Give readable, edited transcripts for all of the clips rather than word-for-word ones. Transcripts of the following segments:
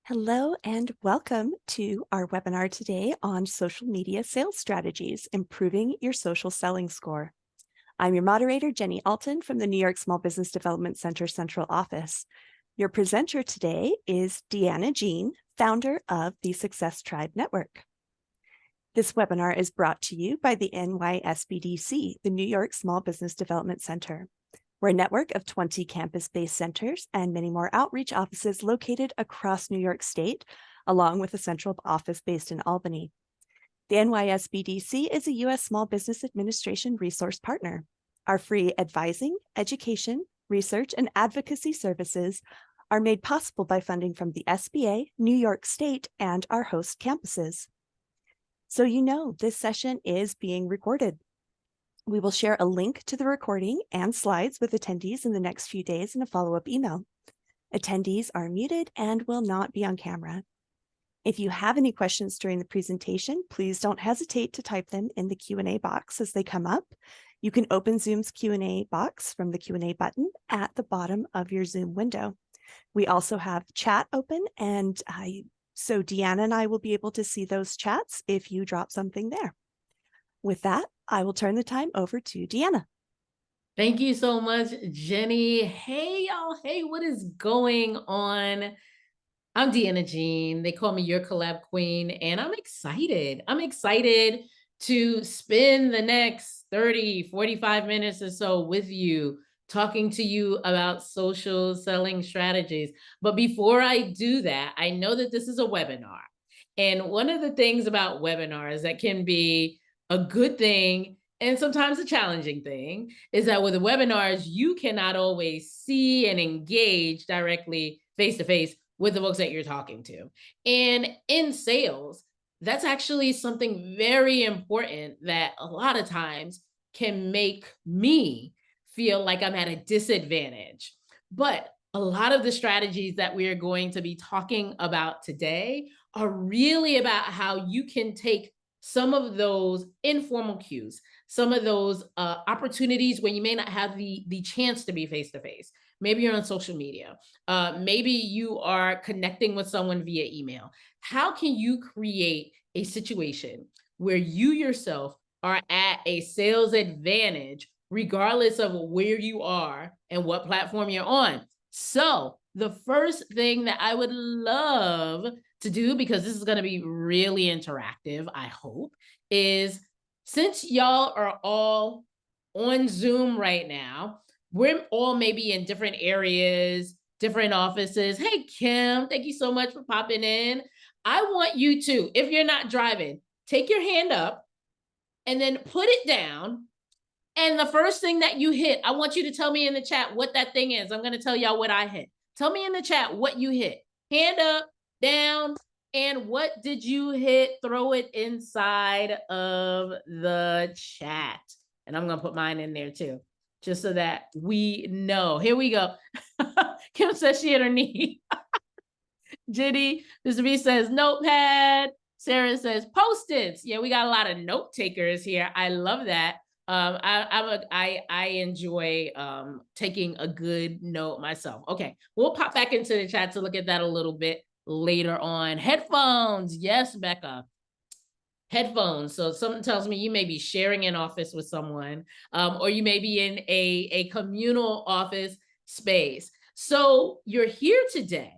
Hello and welcome to our webinar today on social media sales strategies, improving your social selling score. I'm your moderator, Jenny Alton from the New York Small Business Development Center Central Office. Your presenter today is Deana Jean, founder of the Success Tribe Network. This webinar is brought to you by the NYSBDC, the New York Small Business Development Center. We're a network of 20 campus-based centers and many more outreach offices located across New York State, along with a central office based in Albany. The NYSBDC is a U.S. Small Business Administration resource partner. Our free advising, education, research, and advocacy services are made possible by funding from the SBA, New York State, and our host campuses. So you know, this session is being recorded. We will share a link to the recording and slides with attendees in the next few days in a follow-up email. Attendees are muted and will not be on camera. If you have any questions during the presentation, please don't hesitate to type them in the Q&A box as they come up. You can open Zoom's Q&A box from the Q&A button at the bottom of your Zoom window. We also have chat open, and so Deanna and I will be able to see those chats if you drop something there. With that, I will turn the time over to Deanna. Thank you so much, Jenny. Hey, y'all. Hey, what is going on? I'm Deana Jean. They call me your collab queen, and I'm excited. I'm excited to spend the next 30, 45 minutes or so with you, talking to you about social selling strategies. But before I do that, I know that this is a webinar. And one of the things about webinars that can be a good thing and sometimes a challenging thing is that with the webinars, you cannot always see and engage directly face to face with the folks that you're talking to. And in sales, that's actually something very important that a lot of times can make me feel like I'm at a disadvantage. But a lot of the strategies that we are going to be talking about today are really about how you can take some of those informal cues, some of those opportunities when you may not have the chance to be face to face. Maybe you're on social media. Maybe you are connecting with someone via email. How can you create a situation where you yourself are at a sales advantage, regardless of where you are and what platform you're on? So the first thing that I would love to do, because this is going to be really interactive, I hope, is since y'all are all on Zoom right now, we're all maybe in different areas, different offices. Hey, Kim, thank you so much for popping in. I want you to, if you're not driving, take your hand up and then put it down. And the first thing that you hit, I want you to tell me in the chat what that thing is. I'm going to tell y'all what I hit. Tell me in the chat what you hit. Hand up, down, and what did you hit? Throw it inside of the chat. And I'm going to put mine in there too, just so that we know. Here we go. Kim says she hit her knee. Jenny, Mr. B says notepad. Sarah says Post-its. Yeah, we got a lot of note takers here. I love that. I enjoy taking a good note myself. Okay, we'll pop back into the chat to look at that a little bit later on. Headphones, yes, Becca. Headphones. So something tells me you may be sharing an office with someone, or you may be in a communal office space. So you're here today.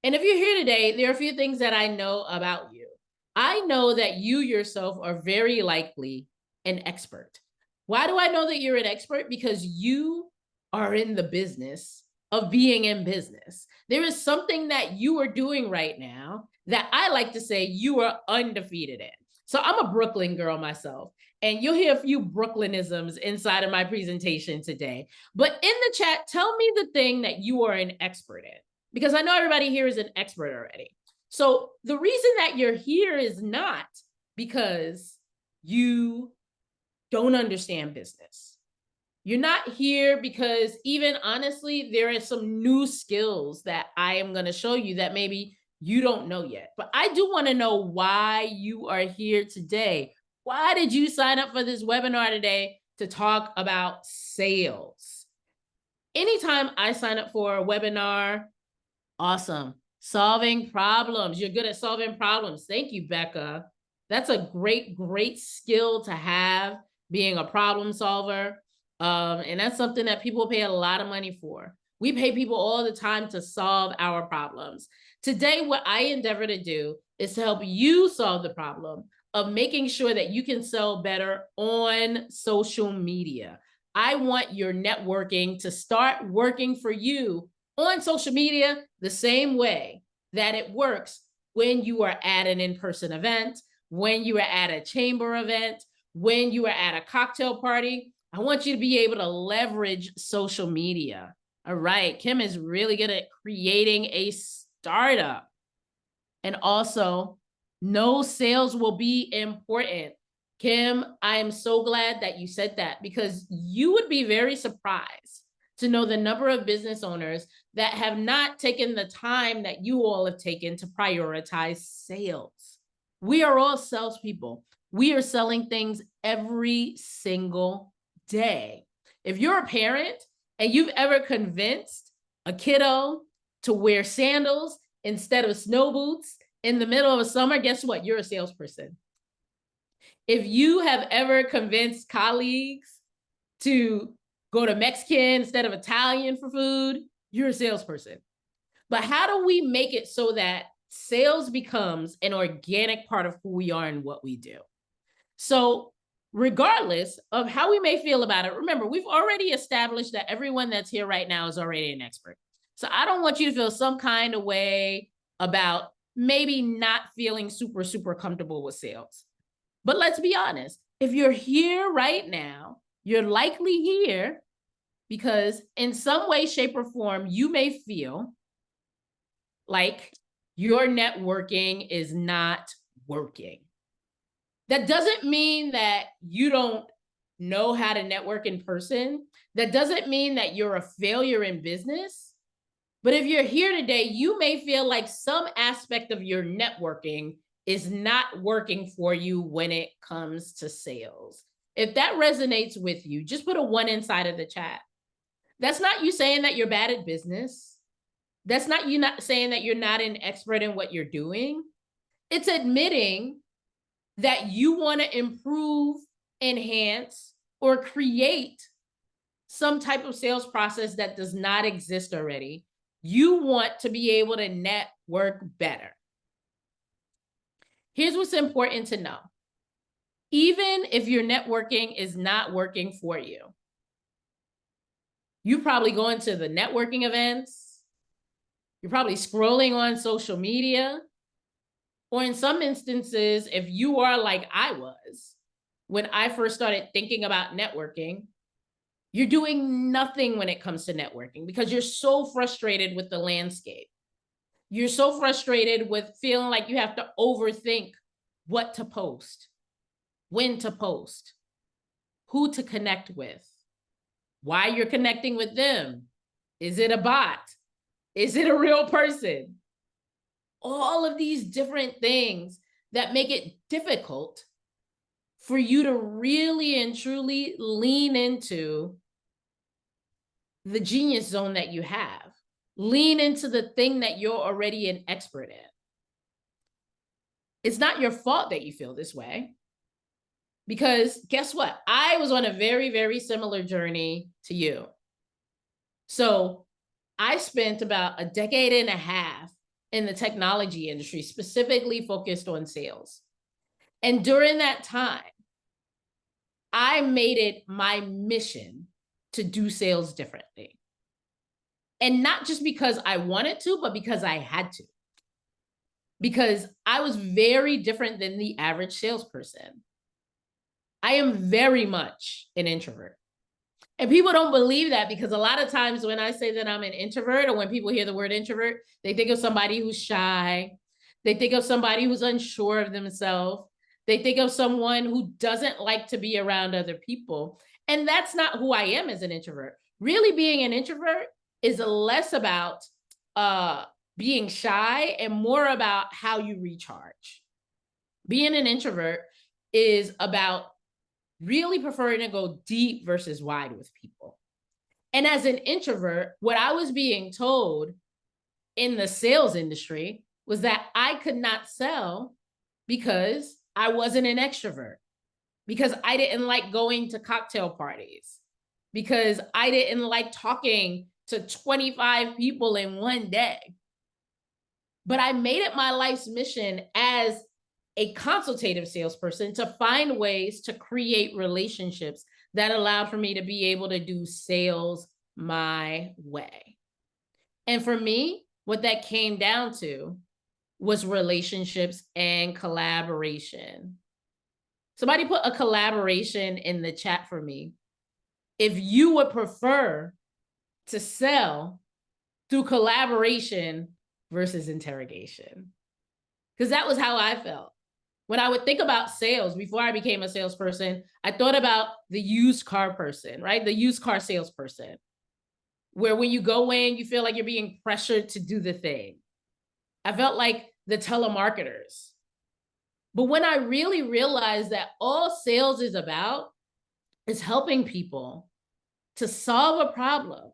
And if you're here today, there are a few things that I know about you. I know that you yourself are very likely an expert. Why do I know that you're an expert? Because you are in the business of being in business. There is something that you are doing right now that I like to say you are undefeated in. So I'm a Brooklyn girl myself, and you'll hear a few Brooklynisms inside of my presentation today. But in the chat, tell me the thing that you are an expert in, because I know everybody here is an expert already. So the reason that you're here is not because you don't understand business. You're not here because, even honestly, there are some new skills that I am going to show you that maybe you don't know yet. But I do want to know why you are here today. Why did you sign up for this webinar today to talk about sales? Anytime I sign up for a webinar, awesome. Solving problems. You're good at solving problems. Thank you, Becca. That's a great, great skill to have, being a problem solver. And that's something that people pay a lot of money for. We pay people all the time to solve our problems. Today, what I endeavor to do is to help you solve the problem of making sure that you can sell better on social media. I want your networking to start working for you on social media the same way that it works when you are at an in-person event, when you are at a chamber event, when you are at a cocktail party. I want you to be able to leverage social media. All right, Kim is really good at creating a startup. And also, no sales will be important. Kim, I am so glad that you said that, because you would be very surprised to know the number of business owners that have not taken the time that you all have taken to prioritize sales. We are all salespeople. We are selling things every single day. If you're a parent and you've ever convinced a kiddo to wear sandals instead of snow boots in the middle of a summer, guess what? You're a salesperson. If you have ever convinced colleagues to go to Mexican instead of Italian for food, you're a salesperson. But how do we make it so that sales becomes an organic part of who we are and what we do? So regardless of how we may feel about it, remember, we've already established that everyone that's here right now is already an expert. So I don't want you to feel some kind of way about maybe not feeling super, super comfortable with sales. But let's be honest, if you're here right now, you're likely here because in some way, shape, or form, you may feel like your networking is not working. That doesn't mean that you don't know how to network in person. That doesn't mean that you're a failure in business. But if you're here today, you may feel like some aspect of your networking is not working for you when it comes to sales. If that resonates with you, just put a 1 inside of the chat. That's not you saying that you're bad at business. That's not you not saying that you're not an expert in what you're doing. It's admitting that you want to improve, enhance, or create some type of sales process that does not exist already. You want to be able to network better. Here's what's important to know. Even if your networking is not working for you, you're probably going to the networking events, you're probably scrolling on social media, or in some instances, if you are like I was, when I first started thinking about networking, you're doing nothing when it comes to networking because you're so frustrated with the landscape. You're so frustrated with feeling like you have to overthink what to post, when to post, who to connect with, why you're connecting with them. Is it a bot? Is it a real person? All of these different things that make it difficult for you to really and truly lean into the genius zone that you have. Lean into the thing that you're already an expert in. It's not your fault that you feel this way. Because guess what? I was on a very, very similar journey to you. So I spent about a decade and a half in the technology industry, specifically focused on sales. And during that time, I made it my mission to do sales differently. And not just because I wanted to, but because I had to. Because I was very different than the average salesperson. I am very much an introvert. And people don't believe that because a lot of times when I say that I'm an introvert, or when people hear the word introvert, they think of somebody who's shy. They think of somebody who's unsure of themselves. They think of someone who doesn't like to be around other people. And that's not who I am as an introvert. Really, being an introvert is less about being shy and more about how you recharge. Being an introvert is about really preferring to go deep versus wide with people. And as an introvert, what I was being told in the sales industry was that I could not sell because I wasn't an extrovert, because I didn't like going to cocktail parties, because I didn't like talking to 25 people in one day. But I made it my life's mission as a consultative salesperson to find ways to create relationships that allowed for me to be able to do sales my way. And for me, what that came down to was relationships and collaboration. Somebody put a collaboration in the chat for me. If you would prefer to sell through collaboration versus interrogation, because that was how I felt. When I would think about sales before I became a salesperson, I thought about the used car person, right? The used car salesperson, where when you go in, you feel like you're being pressured to do the thing. I felt like the telemarketers. But when I really realized that all sales is about is helping people to solve a problem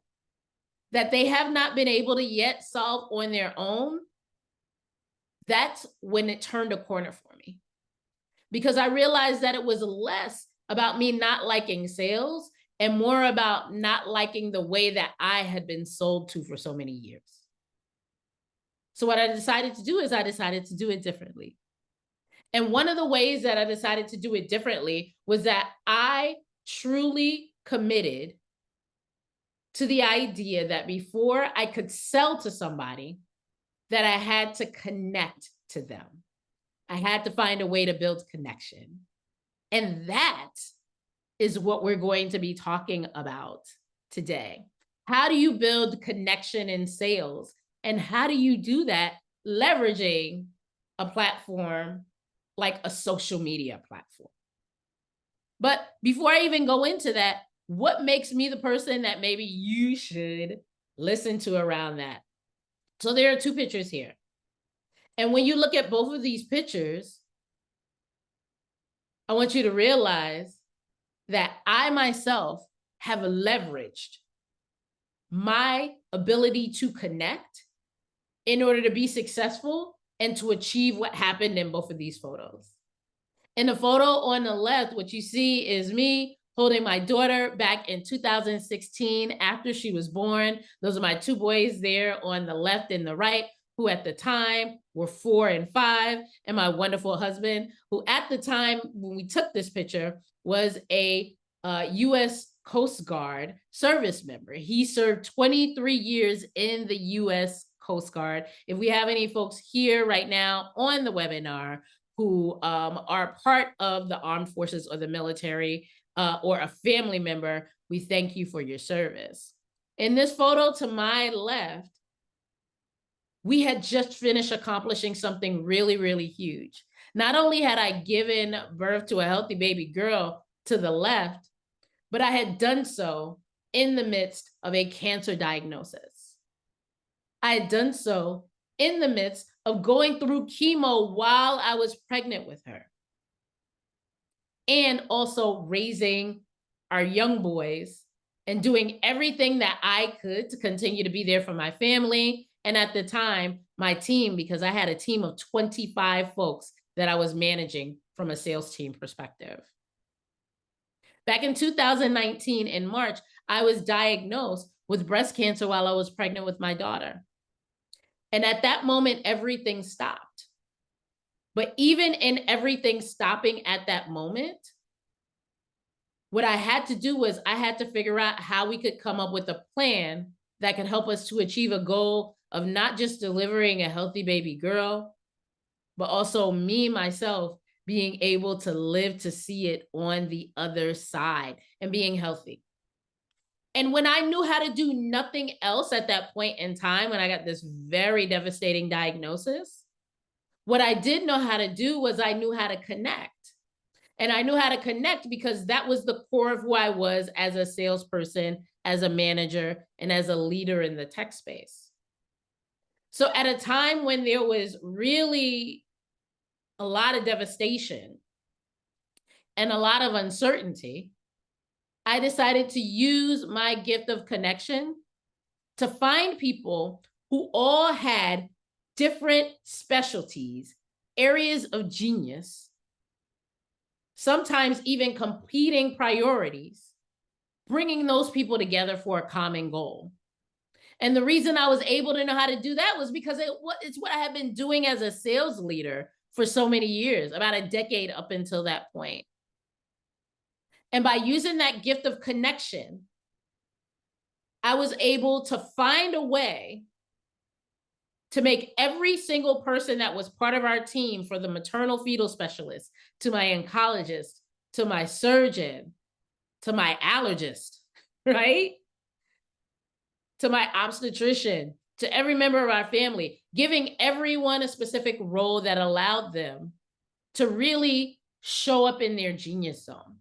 that they have not been able to yet solve on their own, that's when it turned a corner for me. Because I realized that it was less about me not liking sales and more about not liking the way that I had been sold to for so many years. So what I decided to do is I decided to do it differently. And one of the ways that I decided to do it differently was that I truly committed to the idea that before I could sell to somebody, that I had to connect to them. I had to find a way to build connection. And that is what we're going to be talking about today. How do you build connection in sales? And how do you do that leveraging a platform like a social media platform? But before I even go into that, what makes me the person that maybe you should listen to around that? So there are two pictures here. And when you look at both of these pictures, I want you to realize that I myself have leveraged my ability to connect in order to be successful and to achieve what happened in both of these photos. In the photo on the left, what you see is me holding my daughter back in 2016 after she was born. Those are my two boys there on the left and the right, who at the time were 4 and 5, and my wonderful husband, who at the time when we took this picture was a U.S. Coast Guard service member. He served 23 years in the U.S. Coast Guard. If we have any folks here right now on the webinar who are part of the armed forces or the military or a family member, we thank you for your service. In this photo to my left, we had just finished accomplishing something really, really huge. Not only had I given birth to a healthy baby girl to the left, but I had done so in the midst of a cancer diagnosis. I had done so in the midst of going through chemo while I was pregnant with her. And also raising our young boys and doing everything that I could to continue to be there for my family. And at the time, my team, because I had a team of 25 folks that I was managing from a sales team perspective. Back in 2019, in March, I was diagnosed with breast cancer while I was pregnant with my daughter. And at that moment, everything stopped. But even in everything stopping at that moment, what I had to do was I had to figure out how we could come up with a plan that could help us to achieve a goal of not just delivering a healthy baby girl, but also me, myself, being able to live to see it on the other side and being healthy. And when I knew how to do nothing else at that point in time, when I got this very devastating diagnosis, what I did know how to do was I knew how to connect. And I knew how to connect because that was the core of who I was as a salesperson, as a manager, and as a leader in the tech space. So at a time when there was really a lot of devastation and a lot of uncertainty, I decided to use my gift of connection to find people who all had different specialties, areas of genius, sometimes even competing priorities, bringing those people together for a common goal. And the reason I was able to know how to do that was because it's what I have been doing as a sales leader for so many years, about a decade up until that point. And by using that gift of connection, I was able to find a way to make every single person that was part of our team, for the maternal fetal specialist, to my oncologist, to my surgeon, to my allergist, right? To my obstetrician, to every member of our family, giving everyone a specific role that allowed them to really show up in their genius zone.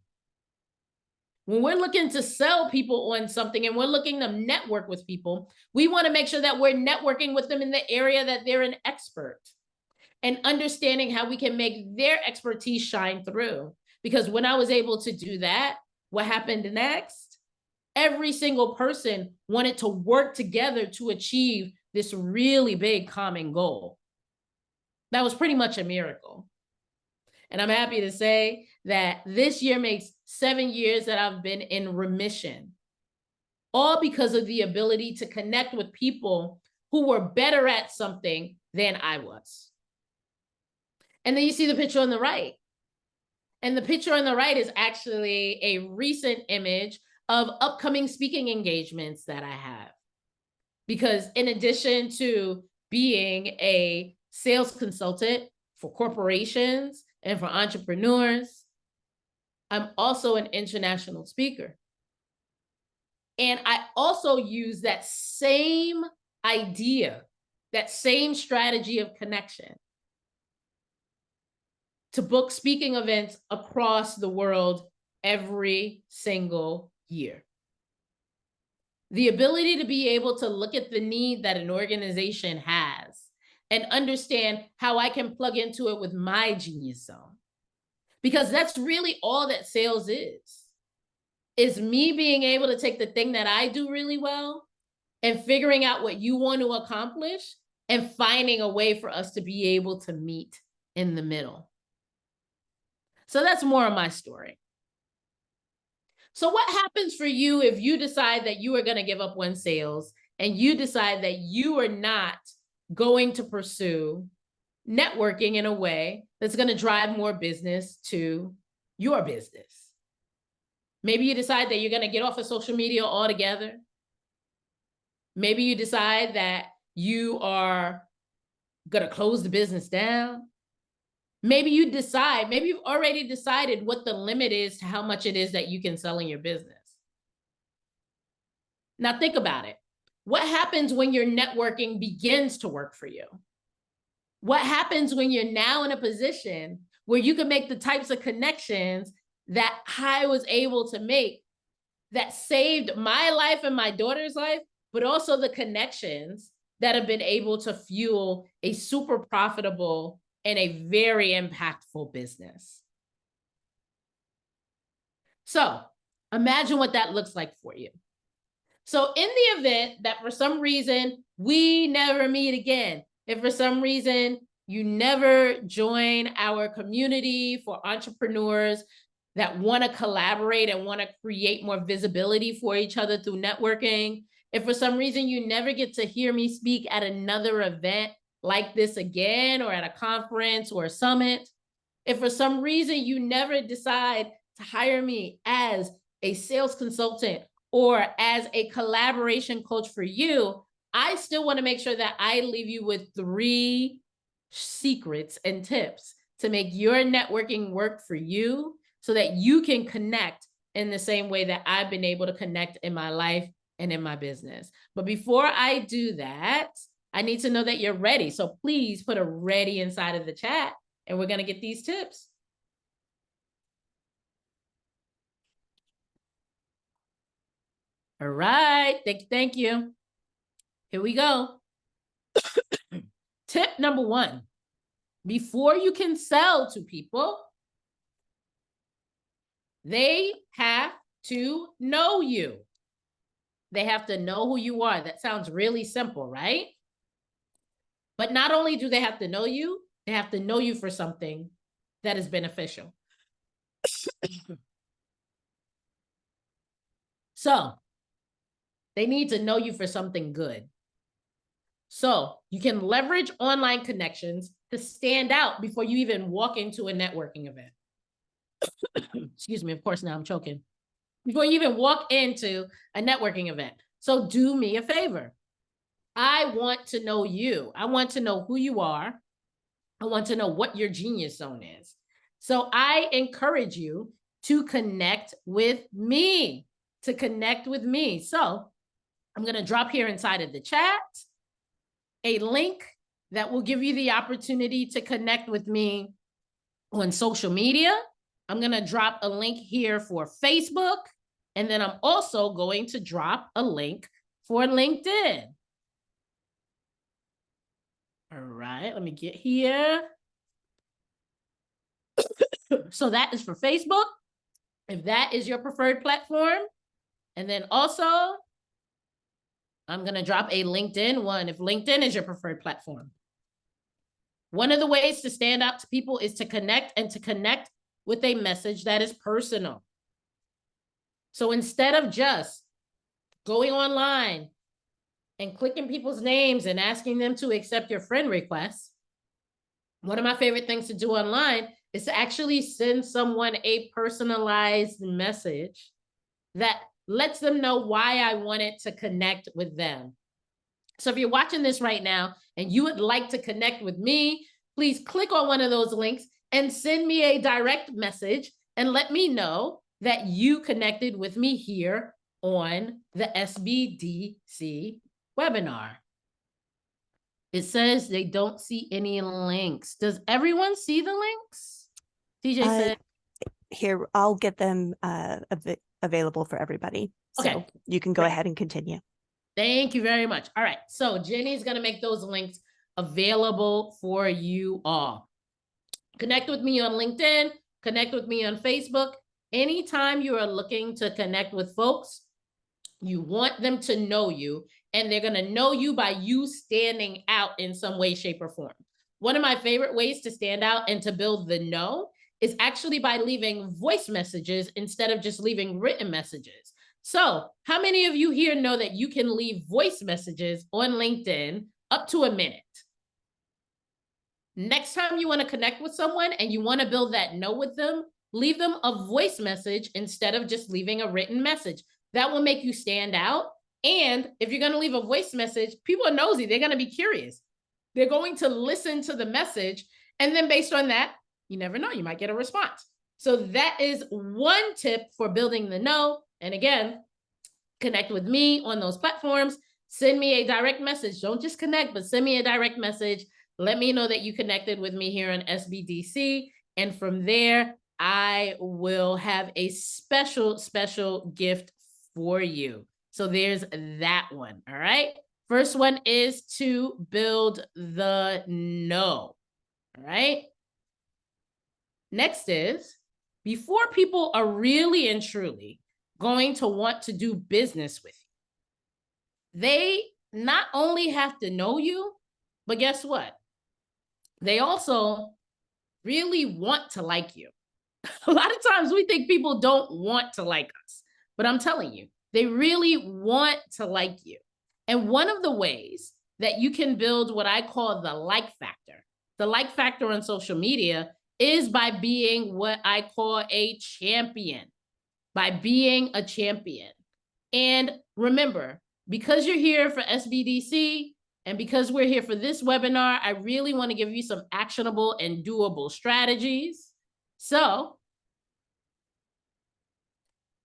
When we're looking to sell people on something and we're looking to network with people, we want to make sure that we're networking with them in the area that they're an expert, and understanding how we can make their expertise shine through. Because when I was able to do that, what happened next? Every single person wanted to work together to achieve this really big common goal. That was pretty much a miracle. And I'm happy to say that this year makes 7 years that I've been in remission, all because of the ability to connect with people who were better at something than I was. And then you see the picture on the right. And the picture on the right is actually a recent image of upcoming speaking engagements that I have. Because in addition to being a sales consultant for corporations and for entrepreneurs, I'm also an international speaker. And I also use that same idea, that same strategy of connection, to book speaking events across the world every single year. The ability to be able to look at the need that an organization has and understand how I can plug into it with my genius zone. Because that's really all that sales is me being able to take the thing that I do really well and figuring out what you want to accomplish and finding a way for us to be able to meet in the middle. So that's more of my story. So what happens for you if you decide that you are going to give up on sales and you decide that you are not going to pursue networking in a way that's going to drive more business to your business? Maybe you decide that you're going to get off of social media altogether. Maybe you decide that you are going to close the business down. Maybe you've already decided what the limit is to how much it is that you can sell in your business. Now think about it. What happens when your networking begins to work for you? What happens when you're now in a position where you can make the types of connections that I was able to make that saved my life and my daughter's life, but also the connections that have been able to fuel a super profitable and a very impactful business? So imagine what that looks like for you. So in the event that for some reason we never meet again, if for some reason you never join our community for entrepreneurs that want to collaborate and want to create more visibility for each other through networking, if for some reason you never get to hear me speak at another event like this again, or at a conference or a summit, if for some reason you never decide to hire me as a sales consultant or as a collaboration coach for you, I still want to make sure that I leave you with 3 secrets and tips to make your networking work for you so that you can connect in the same way that I've been able to connect in my life and in my business. But before I do that, I need to know that you're ready. So please put a ready inside of the chat and we're going to get these tips. All right. Thank you. Here we go. Tip number 1, before you can sell to people, they have to know you. They have to know who you are. That sounds really simple, right? But not only do they have to know you, they have to know you for something that is beneficial. So they need to know you for something good. So you can leverage online connections to stand out before you even walk into a networking event. Excuse me, of course, now I'm choking. Before you even walk into a networking event. So do me a favor. I want to know you. I want to know who you are. I want to know what your genius zone is. So I encourage you to connect with me, So I'm going to drop here inside of the chat a link that will give you the opportunity to connect with me on social media. I'm going to drop a link here for Facebook, and then I'm also going to drop a link for LinkedIn. All right, let me get here. So that is for Facebook, if that is your preferred platform. And then also, I'm going to drop a LinkedIn one if LinkedIn is your preferred platform. One of the ways to stand out to people is to connect with a message that is personal. So instead of just going online and clicking people's names and asking them to accept your friend requests, one of my favorite things to do online is to actually send someone a personalized message that lets them know why I wanted to connect with them. So if you're watching this right now and you would like to connect with me, please click on one of those links and send me a direct message and let me know that you connected with me here on the SBDC webinar. It says they don't see any links. Does everyone see the links? TJ said. Here, I'll get them available for everybody. Okay. So you can go ahead and continue. Thank you very much. All right. So Jenny's going to make those links available for you all. Connect with me on LinkedIn. Connect with me on Facebook. Anytime you are looking to connect with folks, you want them to know you, and they're going to know you by you standing out in some way, shape, or form. One of my favorite ways to stand out and to build the know is actually by leaving voice messages instead of just leaving written messages. So how many of you here know that you can leave voice messages on LinkedIn up to a minute? Next time you want to connect with someone and you want to build that know with them, leave them a voice message instead of just leaving a written message. That will make you stand out. And if you're going to leave a voice message, people are nosy. They're going to be curious. They're going to listen to the message. And then based on that, you never know, you might get a response. So that is one tip for building the know. And again, connect with me on those platforms. Send me a direct message. Don't just connect, but send me a direct message. Let me know that you connected with me here on SBDC. And from there, I will have a special gift for you. So there's that one. All right. First one is to build the know. All right. Next is, before people are really and truly going to want to do business with you, they not only have to know you, but guess what? They also really want to like you. A lot of times we think people don't want to like us, but I'm telling you, they really want to like you. And one of the ways that you can build what I call the like factor on social media is by being what I call a champion, by being a champion. And remember, because you're here for SBDC and because we're here for this webinar, I really want to give you some actionable and doable strategies. So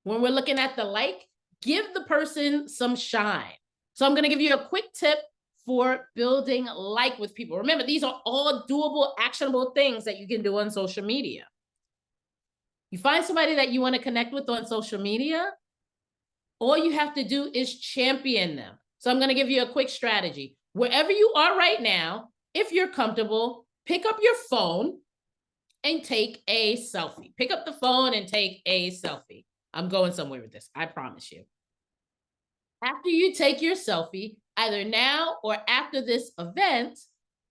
when we're looking at the like, give the person some shine. So I'm going to give you a quick tip for building like with people. Remember, these are all doable, actionable things that you can do on social media. You find somebody that you want to connect with on social media, all you have to do is champion them. So I'm going to give you a quick strategy. Wherever you are right now, if you're comfortable, pick up your phone and take a selfie. Pick up the phone and take a selfie. I'm going somewhere with this, I promise you. After you take your selfie, either now or after this event,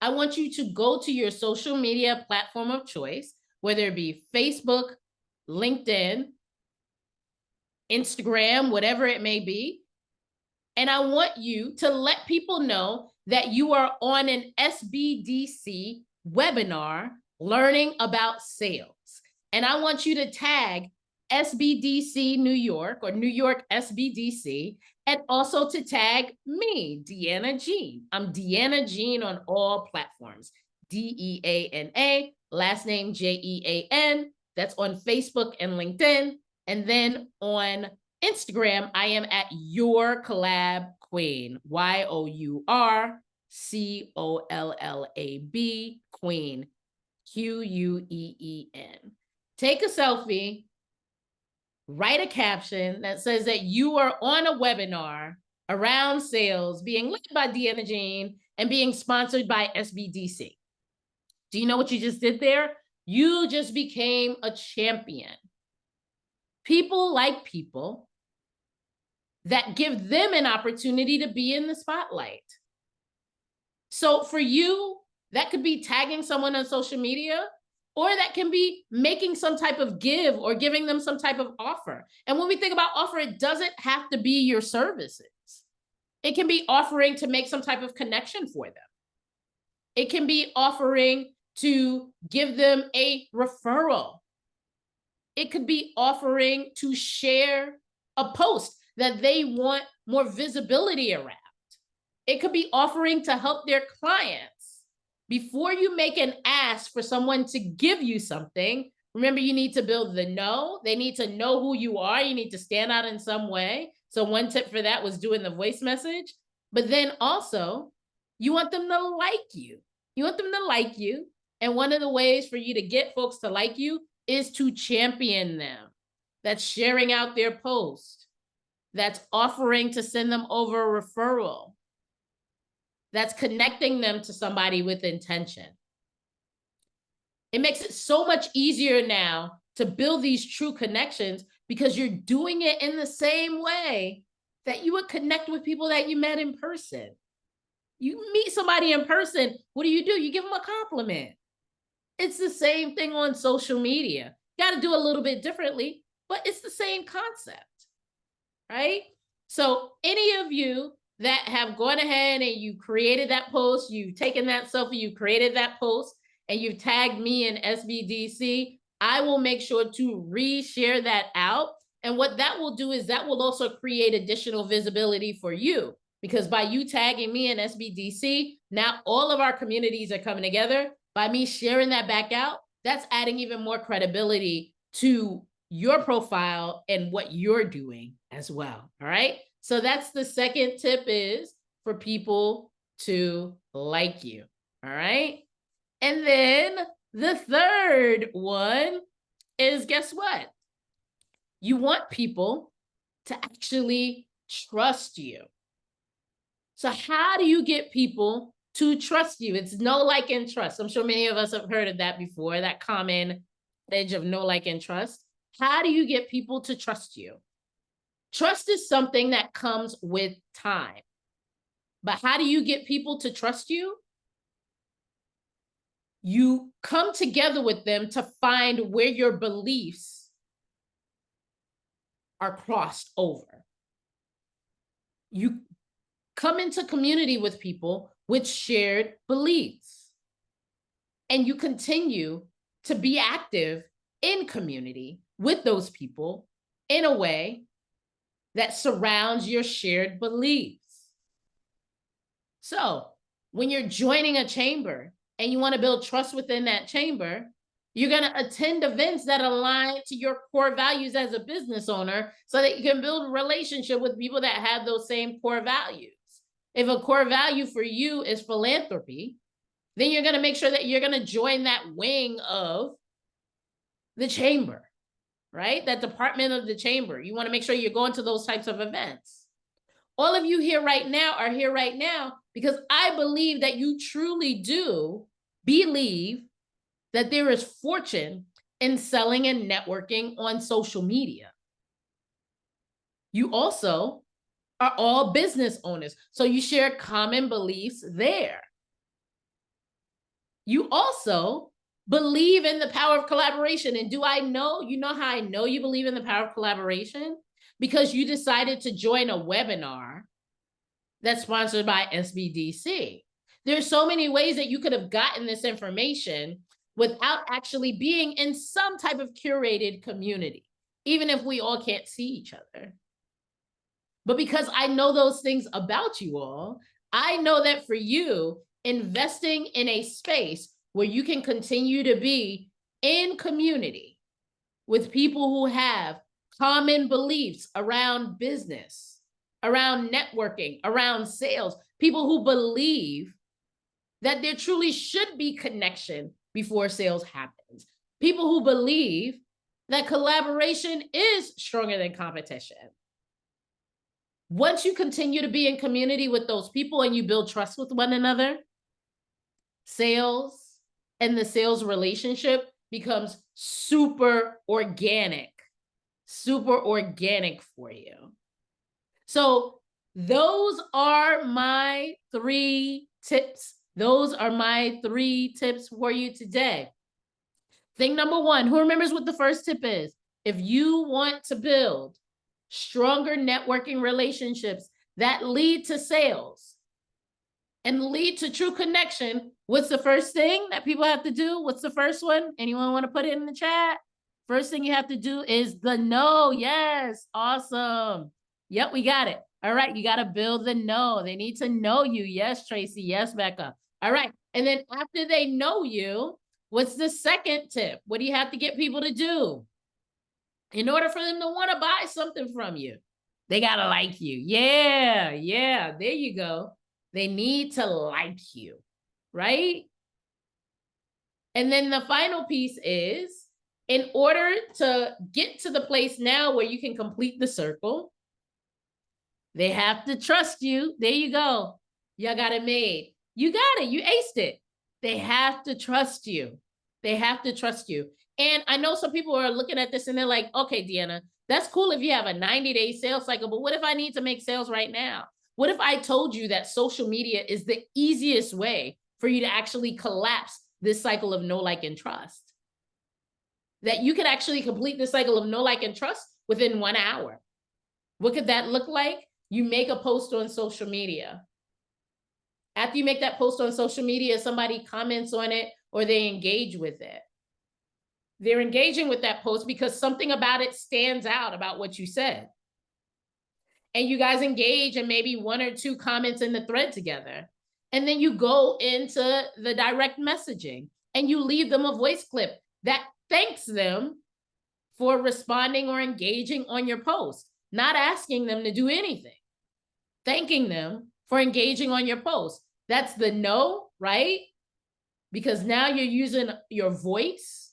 I want you to go to your social media platform of choice, whether it be Facebook, LinkedIn, Instagram, whatever it may be. And I want you to let people know that you are on an SBDC webinar learning about sales. And I want you to tag SBDC New York or New York SBDC, and also to tag me, Deana Jean. I'm Deana Jean on all platforms. Deana, last name Jean. That's on Facebook and LinkedIn. And then on Instagram, I am at Your Collab Queen, YOURCOLLAB Queen, QUEEN. Take a selfie, write a caption that says that you are on a webinar around sales being led by Deana Jean and being sponsored by SBDC. Do you know what you just did there? You just became a champion. People like people that give them an opportunity to be in the spotlight. So for you, that could be tagging someone on social media, or that can be making some type of give or giving them some type of offer. And when we think about offer, it doesn't have to be your services. It can be offering to make some type of connection for them. It can be offering to give them a referral. It could be offering to share a post that they want more visibility around. It could be offering to help their clients. Before you make an ask for someone to give you something, remember, you need to build the know. They need to know who you are. You need to stand out in some way. So one tip for that was doing the voice message. But then also, you want them to like you. You want them to like you. And one of the ways for you to get folks to like you is to champion them. That's sharing out their post. That's offering to send them over a referral. That's connecting them to somebody with intention. It makes it so much easier now to build these true connections because you're doing it in the same way that you would connect with people that you met in person. You meet somebody in person, what do? You give them a compliment. It's the same thing on social media. Got to do a little bit differently, but it's the same concept, right? So any of you that have gone ahead and you created that post, you've taken that selfie, you created that post, and you've tagged me in SBDC, I will make sure to reshare that out. And what that will do is that will also create additional visibility for you, because by you tagging me in SBDC, now all of our communities are coming together. By me sharing that back out, that's adding even more credibility to your profile and what you're doing as well. All right. So that's the second tip, is for people to like you. All right. And then the third one is, guess what? You want people to actually trust you. So how do you get people to trust you? It's know, like, and trust. I'm sure many of us have heard of that before, that common edge of know, like, and trust. How do you get people to trust you? Trust is something that comes with time. But how do you get people to trust you? You come together with them to find where your beliefs are crossed over. You come into community with people with shared beliefs, and you continue to be active in community with those people in a way that surrounds your shared beliefs. So when you're joining a chamber and you want to build trust within that chamber, you're going to attend events that align to your core values as a business owner, so that you can build a relationship with people that have those same core values. If a core value for you is philanthropy, then you're going to make sure that you're going to join that wing of the chamber, right? That department of the chamber. You want to make sure you're going to those types of events. All of you here right now are here right now because I believe that you truly do believe that there is fortune in selling and networking on social media. You also are all business owners, so you share common beliefs there. You also believe in the power of collaboration. And you know how I know you believe in the power of collaboration? Because you decided to join a webinar that's sponsored by SBDC. There's so many ways that you could have gotten this information without actually being in some type of curated community, even if we all can't see each other. But because I know those things about you all, I know that for you, investing in a space where you can continue to be in community with people who have common beliefs around business, around networking, around sales, people who believe that there truly should be connection before sales happens, people who believe that collaboration is stronger than competition. Once you continue to be in community with those people and you build trust with one another, sales and the sales relationship becomes super organic for you. So those are my 3 tips. Those are my 3 tips for you today. Thing number 1, who remembers what the first tip is? If you want to build stronger networking relationships that lead to sales and lead to true connection, what's the first thing that people have to do? What's the first one? Anyone want to put it in the chat? First thing you have to do is the know. Yes, awesome. Yep, we got it. All right, you got to build the know. They need to know you. Yes, Tracy. Yes, Becca. All right. And then after they know you, what's the second tip? What do you have to get people to do in order for them to want to buy something from you? They got to like you. Yeah, there you go. They need to like you, right? And then the final piece is, in order to get to the place now where you can complete the circle, they have to trust you. There you go. Y'all got it made. You got it. You aced it. They have to trust you. They have to trust you. And I know some people are looking at this and they're like, okay, Deanna, that's cool if you have a 90-day sales cycle, but what if I need to make sales right now? What if I told you that social media is the easiest way for you to actually collapse this cycle of know, like, and trust? That you could actually complete the cycle of know, like, and trust within 1 hour. What could that look like? You make a post on social media. After you make that post on social media, somebody comments on it or they engage with it. They're engaging with that post because something about it stands out about what you said. And you guys engage in maybe 1 or 2 comments in the thread together. And then you go into the direct messaging and you leave them a voice clip that thanks them for responding or engaging on your post, not asking them to do anything, thanking them for engaging on your post. That's the know, right? Because now you're using your voice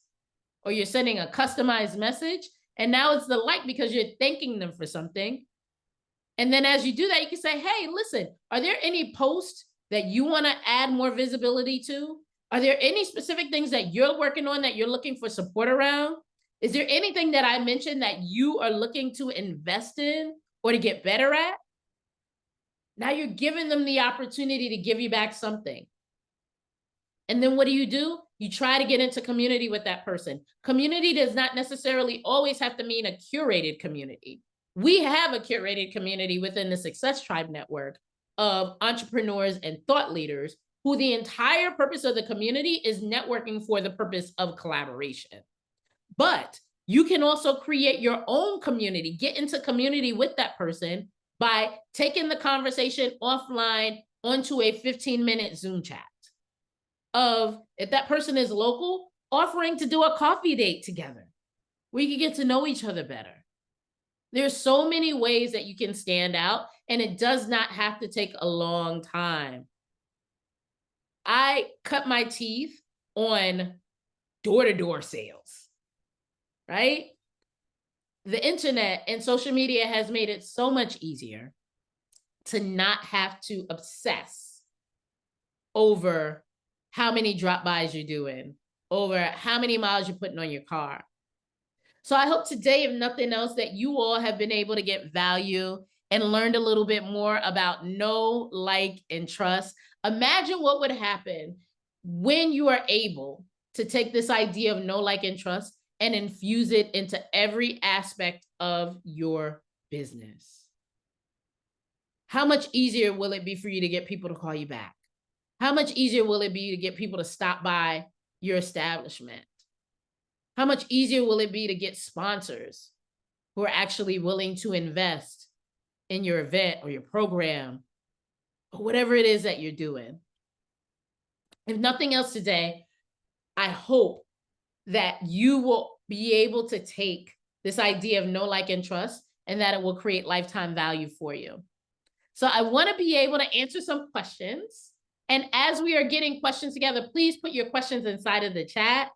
or you're sending a customized message. And now it's the like because you're thanking them for something. And then as you do that, you can say, hey, listen, are there any posts that you want to add more visibility to? Are there any specific things that you're working on that you're looking for support around? Is there anything that I mentioned that you are looking to invest in or to get better at? Now you're giving them the opportunity to give you back something. And then what do? You try to get into community with that person. Community does not necessarily always have to mean a curated community. We have a curated community within the Success Tribe network of entrepreneurs and thought leaders who the entire purpose of the community is networking for the purpose of collaboration. But you can also create your own community, get into community with that person by taking the conversation offline onto a 15-minute Zoom chat. Of, if that person is local, offering to do a coffee date together where you can get to know each other better. There's so many ways that you can stand out, and it does not have to take a long time. I cut my teeth on door-to-door sales, right? The internet and social media has made it so much easier to not have to obsess over how many drop-bys you're doing, over how many miles you're putting on your car. So I hope today, if nothing else, that you all have been able to get value and learned a little bit more about know, like, and trust. Imagine what would happen when you are able to take this idea of know, like, and trust and infuse it into every aspect of your business, how much easier will it be for you to get people to call you back? How much easier will it be to get people to stop by your establishment? How much easier will it be to get sponsors who are actually willing to invest in your event or your program or whatever it is that you're doing? If nothing else today, I hope that you will be able to take this idea of know, like, and trust, and that it will create lifetime value for you. So I want to be able to answer some questions. And as we are getting questions together, please put your questions inside of the chat.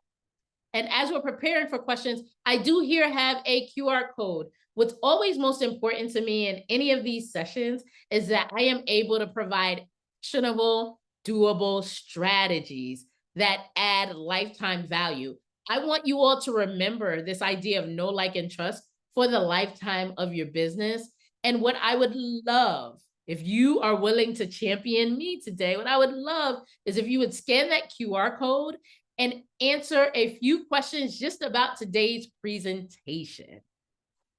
And as we're preparing for questions, I do here have a QR code. What's always most important to me in any of these sessions is that I am able to provide actionable, doable strategies that add lifetime value. I want you all to remember this idea of know, like, and trust for the lifetime of your business. And what I would love, if you are willing to champion me today, what I would love is if you would scan that QR code and answer a few questions just about today's presentation.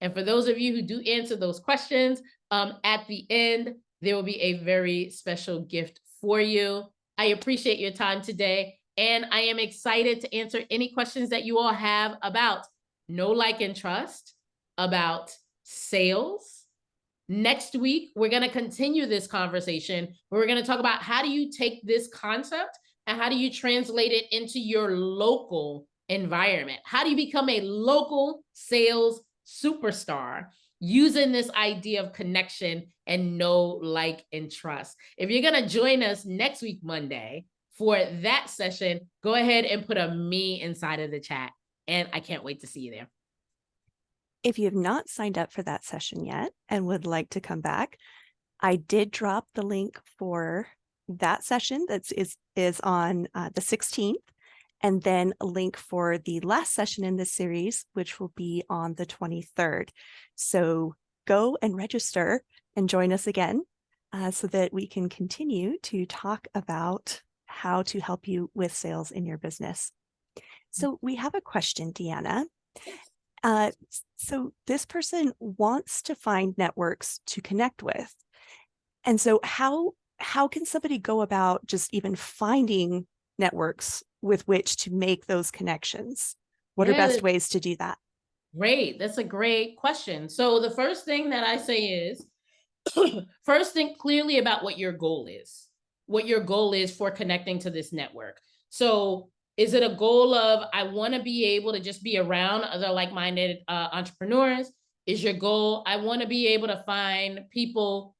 And for those of you who do answer those questions, at the end, there will be a very special gift for you. I appreciate your time today, and I am excited to answer any questions that you all have about know, like, and trust, about sales. Next week, we're going to continue this conversation. We're going to talk about how do you take this concept and how do you translate it into your local environment? How do you become a local sales superstar using this idea of connection and know, like, and trust? If you're going to join us next week, Monday, for that session, go ahead and put a me inside of the chat. And I can't wait to see you there. If you have not signed up for that session yet and would like to come back, I did drop the link for that session that is on the 16th, and then a link for the last session in this series, which will be on the 23rd. So go and register and join us again so that we can continue to talk about how to help you with sales in your business. So we have a question, Deanna. So this person wants to find networks to connect with. And so how can somebody go about just even finding networks with which to make those connections? What are best ways to do that? Great. That's a great question. So the first thing that I say is first think clearly about what your goal is for connecting to this network. So is it a goal of, I want to be able to just be around other like-minded entrepreneurs? Is your goal, I want to be able to find people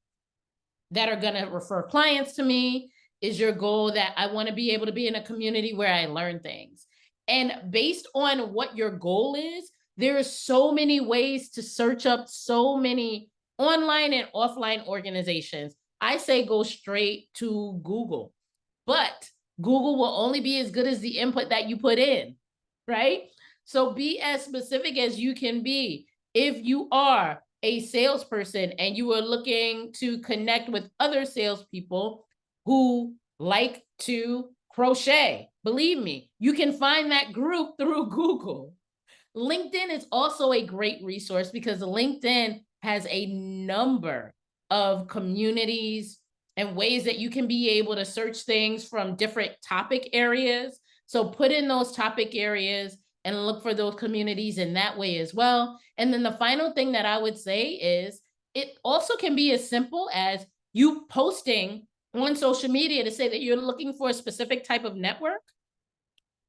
that are going to refer clients to me? Is your goal that I want to be able to be in a community where I learn things? And based on what your goal is, there are so many ways to search up so many online and offline organizations. I say go straight to Google, but Google will only be as good as the input that you put in, right? So be as specific as you can be. If you are a salesperson and you are looking to connect with other salespeople who like to crochet, believe me, you can find that group through Google. LinkedIn is also a great resource because LinkedIn has a number of communities and ways that you can be able to search things from different topic areas. So put in those topic areas and look for those communities in that way as well. And then the final thing that I would say is it also can be as simple as you posting on social media to say that you're looking for a specific type of network.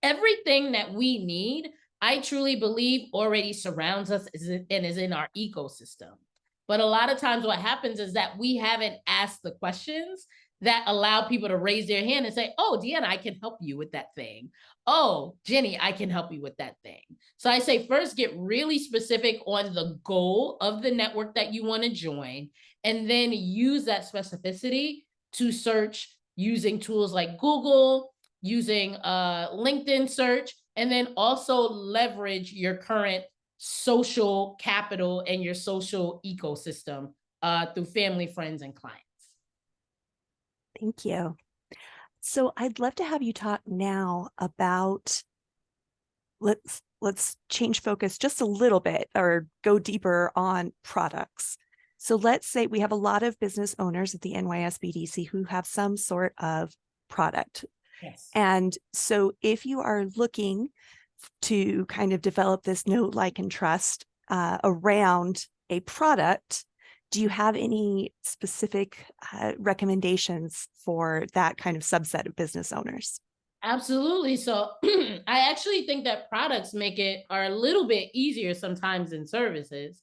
Everything that we need, I truly believe, already surrounds us and is in our ecosystem. But a lot of times what happens is that we haven't asked the questions that allow people to raise their hand and say, oh, Deanna, I can help you with that thing. Oh, Jenny, I can help you with that thing. So I say first get really specific on the goal of the network that you want to join, and then use that specificity to search using tools like Google, using LinkedIn search, and then also leverage your current social capital and your social ecosystem through family, friends, and clients. Thank you. So I'd love to have you talk now about let's change focus just a little bit or go deeper on products. So let's say we have a lot of business owners at the NYSBDC who have some sort of product. Yes. And so if you are looking to kind of develop this know, like, and trust around a product, do you have any specific recommendations for that kind of subset of business owners? Absolutely. So I actually think that products are a little bit easier sometimes than services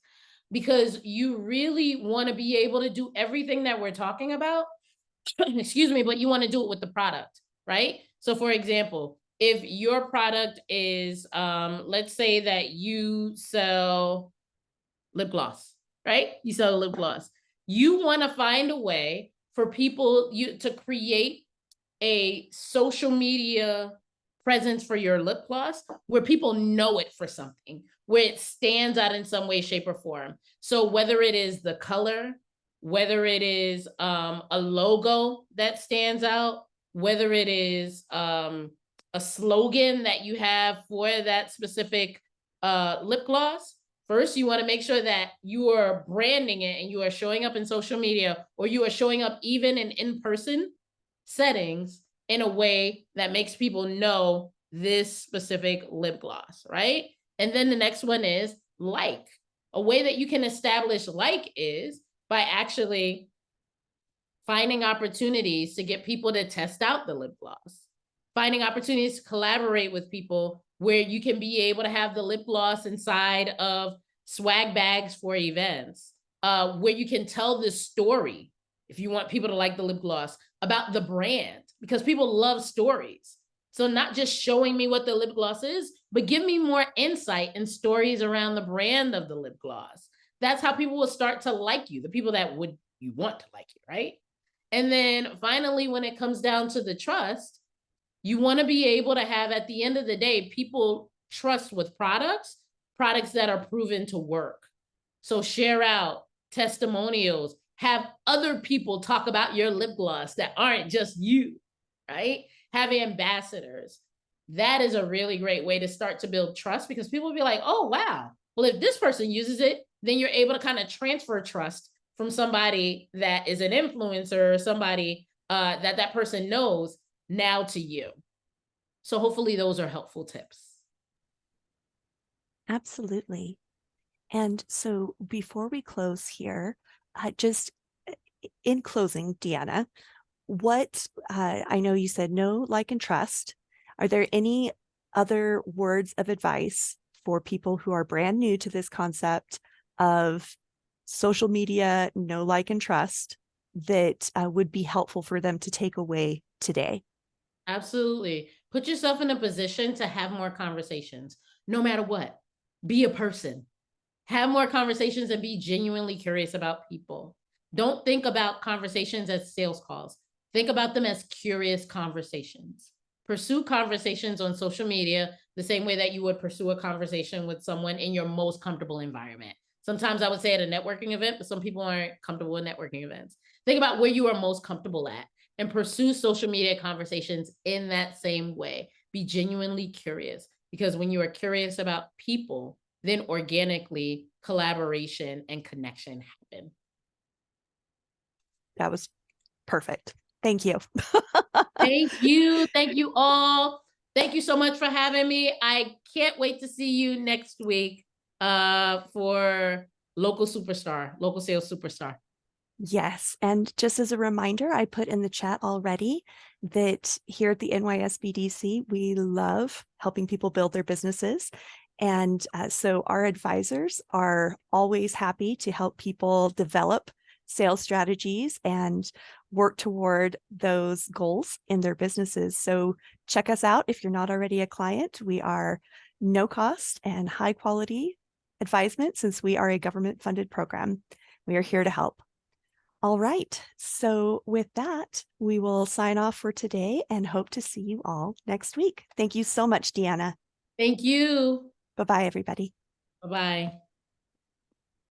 because you really want to be able to do everything that we're talking about. Excuse me, but you want to do it with the product, right? So for example, if your product is let's say that you sell lip gloss, right? You sell lip gloss. You want to find a way for people you to create a social media presence for your lip gloss where people know it for something, where it stands out in some way, shape, or form. So whether it is the color, whether it is a logo that stands out, whether it is a slogan that you have for that specific lip gloss. First, you want to make sure that you are branding it and you are showing up in social media or you are showing up even in person settings in a way that makes people know this specific lip gloss, right? And then the next one is like. A way that you can establish like is by actually finding opportunities to get people to test out the lip gloss, finding opportunities to collaborate with people where you can be able to have the lip gloss inside of swag bags for events, where you can tell this story if you want people to like the lip gloss about the brand, because people love stories. So not just showing me what the lip gloss is, but give me more insight and stories around the brand of the lip gloss. That's how people will start to like you, the people that would you want to like you, right? And then finally, when it comes down to the trust, you want to be able to have at the end of the day, people trust with products that are proven to work. So share out testimonials, have other people talk about your lip gloss that aren't just you, right? Have ambassadors. That is a really great way to start to build trust because people will be like, oh, wow. Well, if this person uses it, then you're able to kind of transfer trust from somebody that is an influencer or somebody that person knows now to you. So hopefully those are helpful tips. Absolutely. And so before we close here, just in closing, Deanna, what I know you said know, like, and trust. Are there any other words of advice for people who are brand new to this concept of social media, know, like, and trust that would be helpful for them to take away today? Absolutely. Put yourself in a position to have more conversations, no matter what. Be a person. Have more conversations and be genuinely curious about people. Don't think about conversations as sales calls. Think about them as curious conversations. Pursue conversations on social media the same way that you would pursue a conversation with someone in your most comfortable environment. Sometimes I would say at a networking event, but some people aren't comfortable with networking events. Think about where you are most comfortable at and pursue social media conversations in that same way. Be genuinely curious because when you are curious about people, then organically collaboration and connection happen. That was perfect. Thank you. Thank you. Thank you all. Thank you so much for having me. I can't wait to see you next week for local sales superstar. Yes. And just as a reminder, I put in the chat already that here at the NYSBDC, we love helping people build their businesses. And so our advisors are always happy to help people develop sales strategies and work toward those goals in their businesses. So check us out if you're not already a client. We are no cost and high quality advisement since we are a government funded program. We are here to help. All right. So with that, we will sign off for today and hope to see you all next week. Thank you so much, Deanna. Thank you. Bye-bye, everybody. Bye bye.